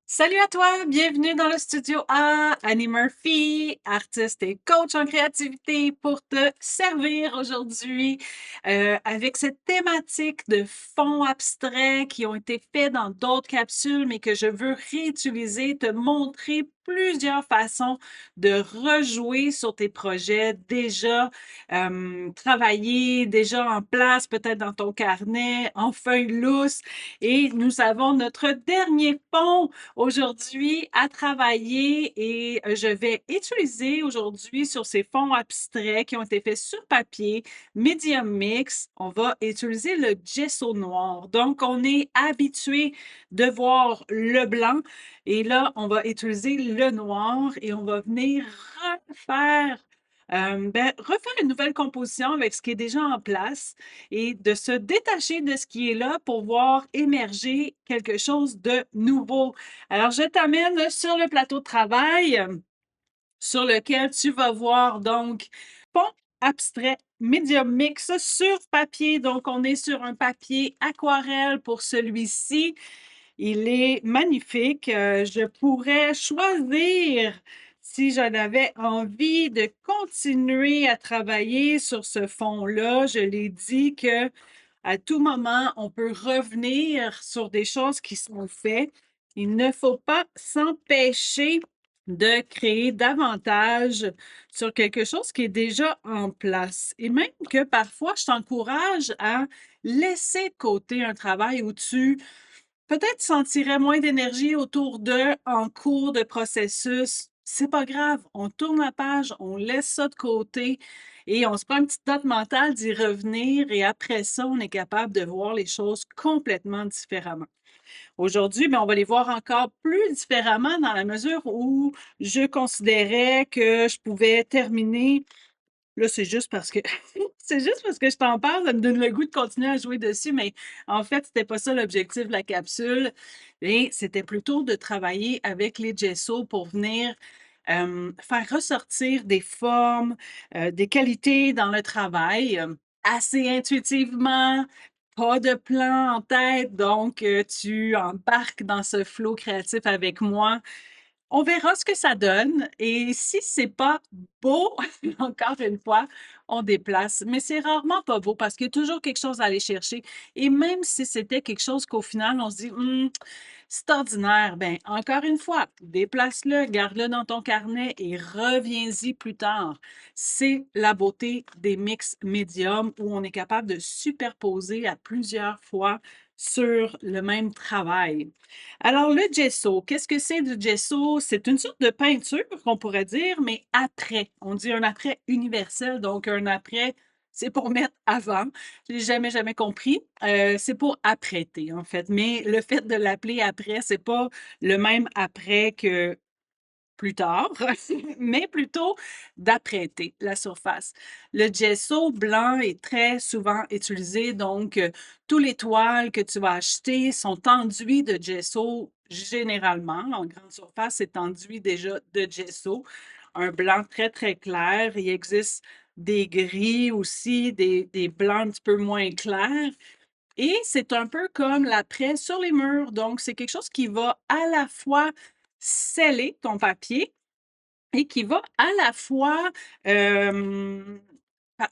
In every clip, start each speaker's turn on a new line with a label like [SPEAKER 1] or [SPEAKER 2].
[SPEAKER 1] Salut à toi, bienvenue dans le studio A, Annie Murphy, artiste et coach en créativité pour te servir aujourd'hui avec cette thématique de fonds abstraits qui ont été faits dans d'autres capsules, mais que je veux réutiliser, te montrer plusieurs façons de rejouer sur tes projets déjà travaillés, déjà en place, peut-être dans ton carnet, en feuille lousse. Et nous avons notre dernier fonds aujourd'hui à travailler et je vais utiliser aujourd'hui sur ces fonds abstraits qui ont été faits sur papier, médium mix, on va utiliser le gesso noir. Donc, on est habitué de voir le blanc et là, on va utiliser le noir et on va venir refaire refaire une nouvelle composition avec ce qui est déjà en place et de se détacher de ce qui est là pour voir émerger quelque chose de nouveau. Alors, je t'amène sur le plateau de travail sur lequel tu vas voir donc fond abstrait médium mix sur papier. Donc, on est sur un papier aquarelle pour celui-ci. Il est magnifique. Je pourrais choisir si j'en avais envie de continuer à travailler sur ce fond-là. Je l'ai dit que à tout moment, on peut revenir sur des choses qui sont faites. Il ne faut pas s'empêcher de créer davantage sur quelque chose qui est déjà en place. Et même que parfois, je t'encourage à laisser de côté un travail où tu peut-être sentirais moins d'énergie autour d'eux en cours de processus. C'est pas grave, on tourne la page, on laisse ça de côté et on se prend une petite note mentale d'y revenir et après ça, on est capable de voir les choses complètement différemment. Aujourd'hui, ben, on va les voir encore plus différemment dans la mesure où je considérais que je pouvais terminer. Là, c'est juste parce que c'est juste parce que je t'en parle, ça me donne le goût de continuer à jouer dessus, mais en fait, c'était pas ça l'objectif de la capsule et c'était plutôt de travailler avec les gesso pour venir, faire ressortir des formes, des qualités dans le travail, assez intuitivement, pas de plan en tête, donc tu embarques dans ce flow créatif avec moi. On verra ce que ça donne et si c'est pas beau, encore une fois, on déplace. Mais c'est rarement pas beau parce qu'il y a toujours quelque chose à aller chercher et même si c'était quelque chose qu'au final on se dit: c'est ordinaire», ben, encore une fois, déplace-le, garde-le dans ton carnet et reviens-y plus tard. C'est la beauté des mix médiums où on est capable de superposer à plusieurs fois sur le même travail. Alors, le gesso, qu'est-ce que c'est du gesso? C'est une sorte de peinture qu'on pourrait dire, mais après. On dit un après universel, donc un après, c'est pour mettre avant. J'ai jamais compris. C'est pour apprêter, en fait. Mais le fait de l'appeler après, c'est pas le même après que plus tard, mais plutôt d'apprêter la surface. Le gesso blanc est très souvent utilisé, donc tous les toiles que tu vas acheter sont enduits de gesso généralement. En grande surface, c'est enduit déjà de gesso. Un blanc très, très clair. Il existe des gris aussi, des blancs un petit peu moins clairs. Et c'est un peu comme l'apprêt sur les murs. Donc, c'est quelque chose qui va à la fois sceller ton papier et qui va à la fois,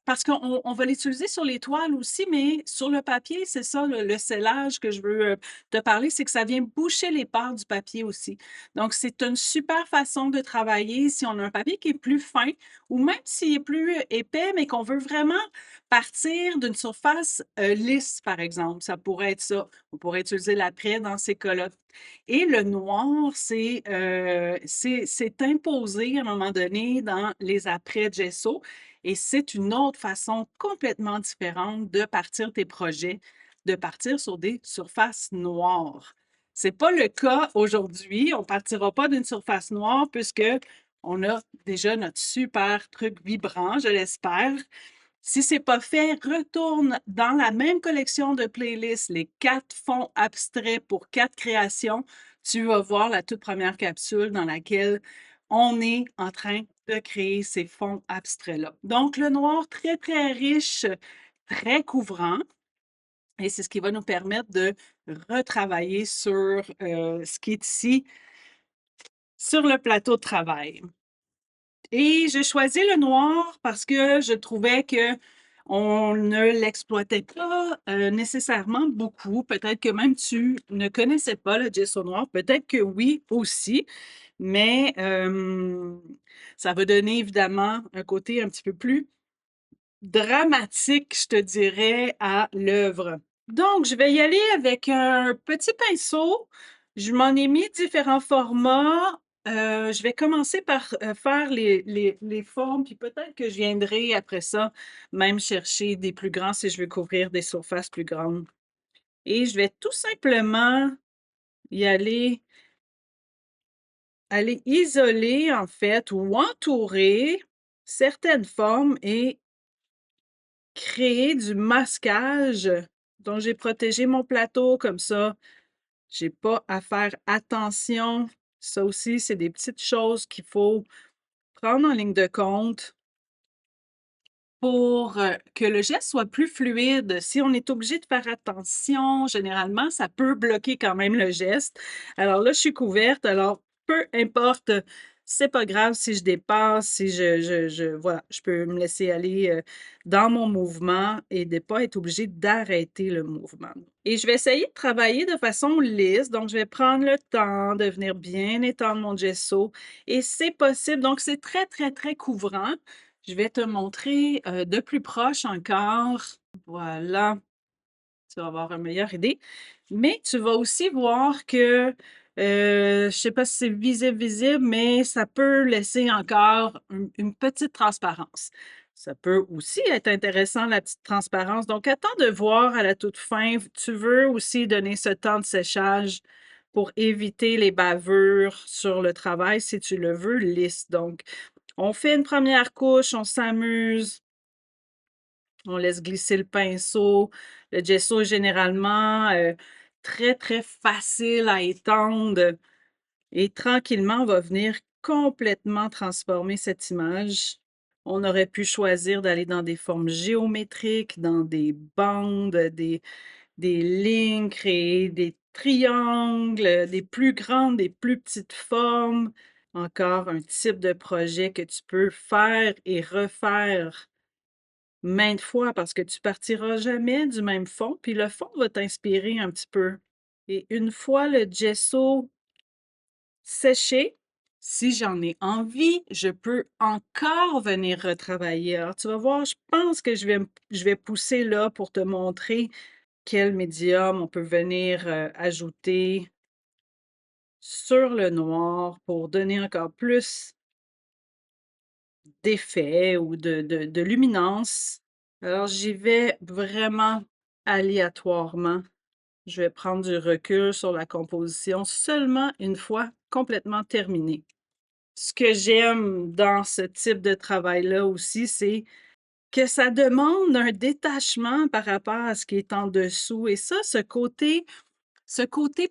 [SPEAKER 1] parce qu'on va l'utiliser sur les toiles aussi, mais sur le papier, c'est ça le scellage que je veux, te parler, c'est que ça vient boucher les pores du papier aussi. Donc c'est une super façon de travailler si on a un papier qui est plus fin ou même s'il est plus épais, mais qu'on veut vraiment partir d'une surface, lisse, par exemple. Ça pourrait être ça. On pourrait utiliser l'apprêt dans ces cas-là. Et le noir, c'est imposé à un moment donné dans les après gesso et c'est une autre façon complètement différente de partir tes projets, de partir sur des surfaces noires. C'est pas le cas aujourd'hui, on partira pas d'une surface noire puisque on a déjà notre super truc vibrant, je l'espère. Si c'est pas fait, retourne dans la même collection de playlists, les 4 fonds abstraits pour 4 créations. Tu vas voir la toute première capsule dans laquelle on est en train de créer ces fonds abstraits-là. Donc le noir très, très riche, très couvrant. et c'est ce qui va nous permettre de retravailler sur, ce qui est ici, sur le plateau de travail. Et j'ai choisi le noir parce que je trouvais qu'on ne l'exploitait pas, nécessairement beaucoup. Peut-être que même tu ne connaissais pas le gesso noir, peut-être que oui aussi, mais ça va donner évidemment un côté un petit peu plus dramatique, je te dirais, à l'œuvre. Donc, je vais y aller avec un petit pinceau. Je m'en ai mis différents formats. Je vais commencer par, faire les formes, puis peut-être que je viendrai après ça même chercher des plus grands si je veux couvrir des surfaces plus grandes. Et je vais tout simplement y aller isoler en fait ou entourer certaines formes et créer du masquage. Donc j'ai protégé mon plateau comme ça, j'ai pas à faire attention. Ça aussi, c'est des petites choses qu'il faut prendre en ligne de compte pour, que le geste soit plus fluide. Si on est obligé de faire attention, généralement, ça peut bloquer quand même le geste. Alors là, je suis couverte, alors peu importe, c'est pas grave si je dépasse, si je voilà, je peux me laisser aller, dans mon mouvement et de pas être obligée d'arrêter le mouvement. Et je vais essayer de travailler de façon lisse, donc je vais prendre le temps de venir bien étendre mon gesso et c'est possible donc c'est très, très, très couvrant. Je vais te montrer, de plus proche encore. Voilà, tu vas avoir une meilleure idée. Mais tu vas aussi voir que, je sais pas si c'est visible, mais ça peut laisser encore une petite transparence. Ça peut aussi être intéressant, la petite transparence. Donc, attends de voir à la toute fin. Tu veux aussi donner ce temps de séchage pour éviter les bavures sur le travail si tu le veux lisse. Donc, on fait une première couche, on s'amuse, on laisse glisser le pinceau. Le gesso est généralement, très, très facile à étendre et tranquillement, on va venir complètement transformer cette image. On aurait pu choisir d'aller dans des formes géométriques, dans des bandes, des lignes, créer des triangles, des plus grandes, des plus petites formes. Encore un type de projet que tu peux faire et refaire maintes fois parce que tu partiras jamais du même fond, puis le fond va t'inspirer un petit peu. Et une fois le gesso séché, si j'en ai envie, je peux encore venir retravailler. Alors tu vas voir, je pense que je vais pousser là pour te montrer quel médium on peut venir, ajouter sur le noir pour donner encore plus d'effet ou de luminance. Alors, j'y vais vraiment aléatoirement. Je vais prendre du recul sur la composition seulement une fois complètement terminée. Ce que j'aime dans ce type de travail-là aussi, c'est que ça demande un détachement par rapport à ce qui est en dessous et ça, ce côté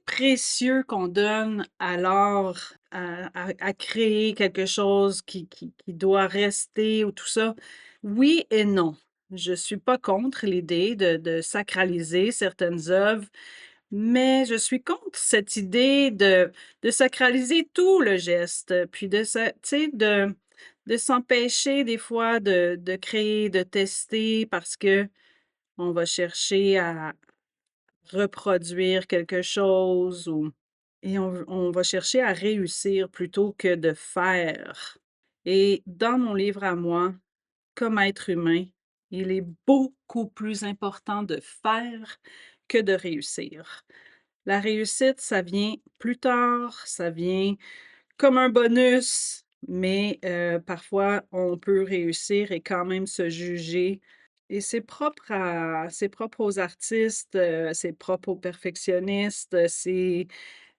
[SPEAKER 1] précieux qu'on donne à l'art, à créer quelque chose qui doit rester ou tout ça, oui et non. Je suis pas contre l'idée de sacraliser certaines œuvres, mais je suis contre cette idée de sacraliser tout le geste, puis de se tu sais, de s'empêcher des fois de créer, de tester parce que on va chercher à reproduire quelque chose ou et on va chercher à réussir plutôt que de faire. Et dans mon livre à moi, comme être humain, il est beaucoup plus important de faire que de réussir. La réussite, ça vient plus tard, ça vient comme un bonus, mais parfois on peut réussir et quand même se juger et c'est propre aux artistes, c'est propre aux perfectionnistes, c'est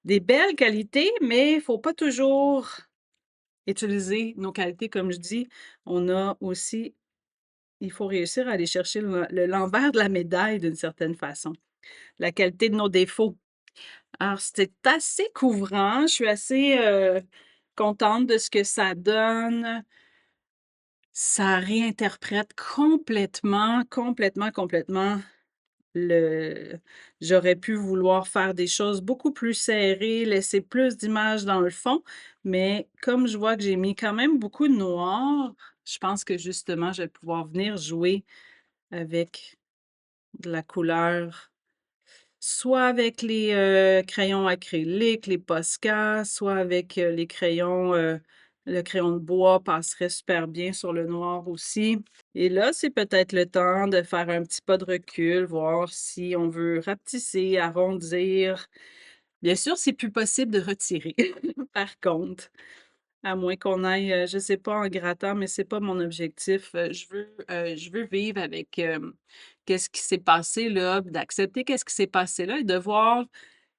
[SPEAKER 1] des belles qualités, mais il faut pas toujours utiliser nos qualités comme je dis. On a aussi il faut réussir à aller chercher l'envers de la médaille d'une certaine façon, la qualité de nos défauts. Alors c'était assez couvrant, je suis assez, contente de ce que ça donne. Ça réinterprète complètement, complètement, complètement le j'aurais pu vouloir faire des choses beaucoup plus serrées, laisser plus d'images dans le fond, mais comme je vois que j'ai mis quand même beaucoup de noir, je pense que justement, je vais pouvoir venir jouer avec de la couleur, soit avec les, crayons acryliques, les Posca, soit avec, les crayons, le crayon de bois passerait super bien sur le noir aussi. Et là, c'est peut-être le temps de faire un petit pas de recul, voir si on veut rapetisser, arrondir. Bien sûr, c'est plus possible de retirer, par contre, à moins qu'on aille, je sais pas, en grattant, mais c'est pas mon objectif. Je veux vivre avec, qu'est-ce qui s'est passé là, d'accepter qu'est-ce qui s'est passé là et de voir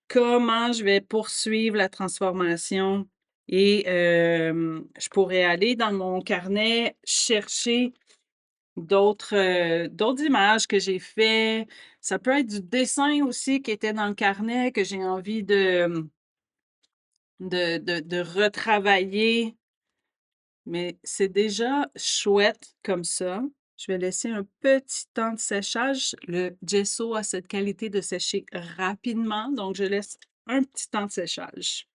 [SPEAKER 1] comment je vais poursuivre la transformation et je pourrais aller dans mon carnet chercher d'autres images que j'ai fait. Ça peut être du dessin aussi qui était dans le carnet que j'ai envie de retravailler, mais c'est déjà chouette comme ça. Je vais laisser un petit temps de séchage. Le gesso a cette qualité de sécher rapidement, donc je laisse un petit temps de séchage.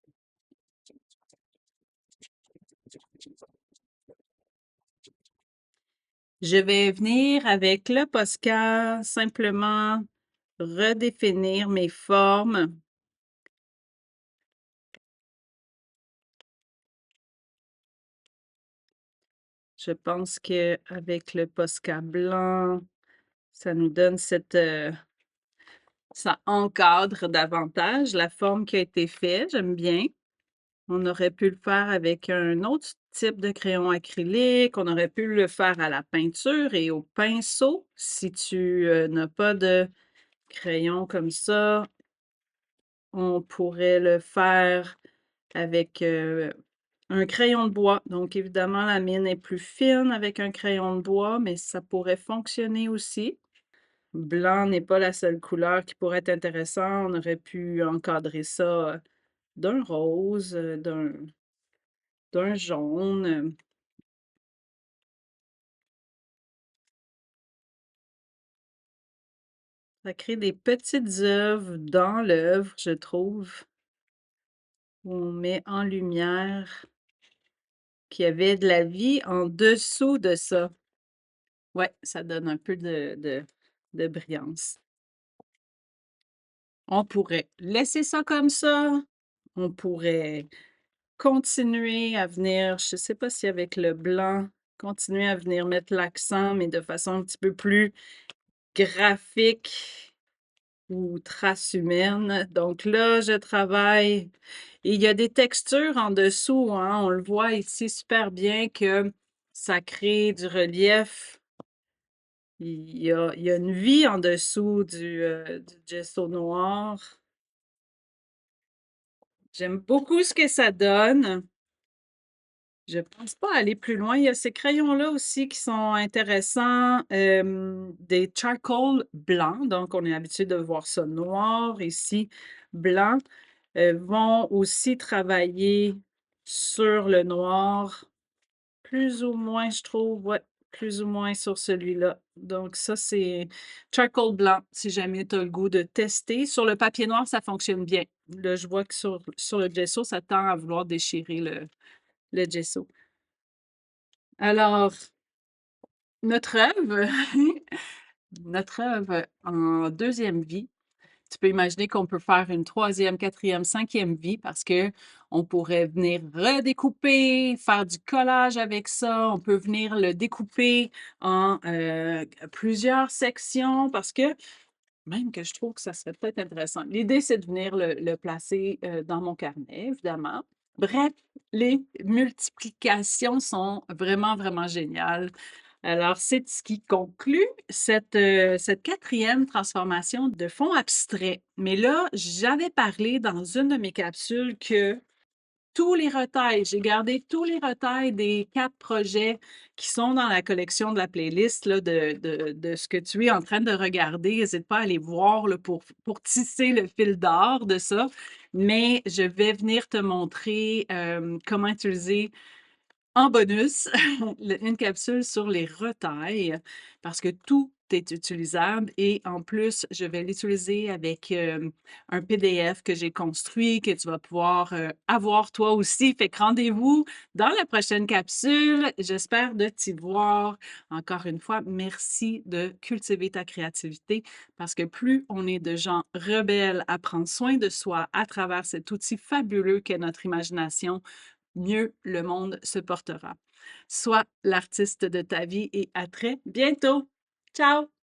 [SPEAKER 1] Je vais venir avec le Posca simplement redéfinir mes formes. Je pense qu'avec le Posca blanc, ça nous donne ça encadre davantage la forme qui a été faite, j'aime bien. On aurait pu le faire avec un autre type de crayon acrylique, on aurait pu le faire à la peinture et au pinceau. Si tu, n'as pas de crayon comme ça, on pourrait le faire avec, un crayon de bois. Donc évidemment, la mine est plus fine avec un crayon de bois, mais ça pourrait fonctionner aussi. Blanc n'est pas la seule couleur qui pourrait être intéressant. On aurait pu encadrer ça, d'un rose, d'un jaune. Ça crée des petites œuvres dans l'œuvre, je trouve, où on met en lumière qu'il y avait de la vie en dessous de ça. Ouais, ça donne un peu de brillance. On pourrait laisser ça comme ça. On pourrait continuer à venir, je sais pas si avec le blanc, continuer à venir mettre l'accent, mais de façon un petit peu plus graphique ou trace humaine. Donc là, je travaille et il y a des textures en dessous, hein. On le voit ici super bien que ça crée du relief. Il y a une vie en dessous du gesso noir. J'aime beaucoup ce que ça donne. Je pense pas aller plus loin. Il y a ces crayons-là aussi qui sont intéressants, des charcoal blancs, donc on est habitué de voir ça noir, ici blanc, vont aussi travailler sur le noir, plus ou moins je trouve, ouais, plus ou moins sur celui-là. Donc ça, c'est charcoal blanc, si jamais tu as le goût de tester. Sur le papier noir, ça fonctionne bien. Là, je vois que sur le gesso, ça tend à vouloir déchirer le gesso. Alors, notre œuvre, notre œuvre en deuxième vie, tu peux imaginer qu'on peut faire une troisième, quatrième, cinquième vie parce que on pourrait venir redécouper, faire du collage avec ça. On peut venir le découper en plusieurs sections parce que même que je trouve que ça serait peut-être intéressant. L'idée, c'est de venir le placer dans mon carnet, évidemment. Bref, les multiplications sont vraiment, vraiment géniales. Alors, c'est ce qui conclut cette quatrième transformation de fond abstrait. Mais là, j'avais parlé dans une de mes capsules que tous les retails, j'ai gardé tous les retails des 4 projets qui sont dans la collection de la playlist là, de ce que tu es en train de regarder. N'hésite pas à aller voir là, pour tisser le fil d'or de ça. Mais je vais venir te montrer comment utiliser En bonus, une capsule sur les retailles parce que tout est utilisable et en plus, je vais l'utiliser avec un PDF que j'ai construit, que tu vas pouvoir avoir toi aussi. Fait que rendez-vous dans la prochaine capsule. J'espère de t'y voir. Encore une fois, merci de cultiver ta créativité parce que plus on est de gens rebelles à prendre soin de soi à travers cet outil fabuleux qu'est notre imagination, mieux le monde se portera. Sois l'artiste de ta vie et à très bientôt. Ciao!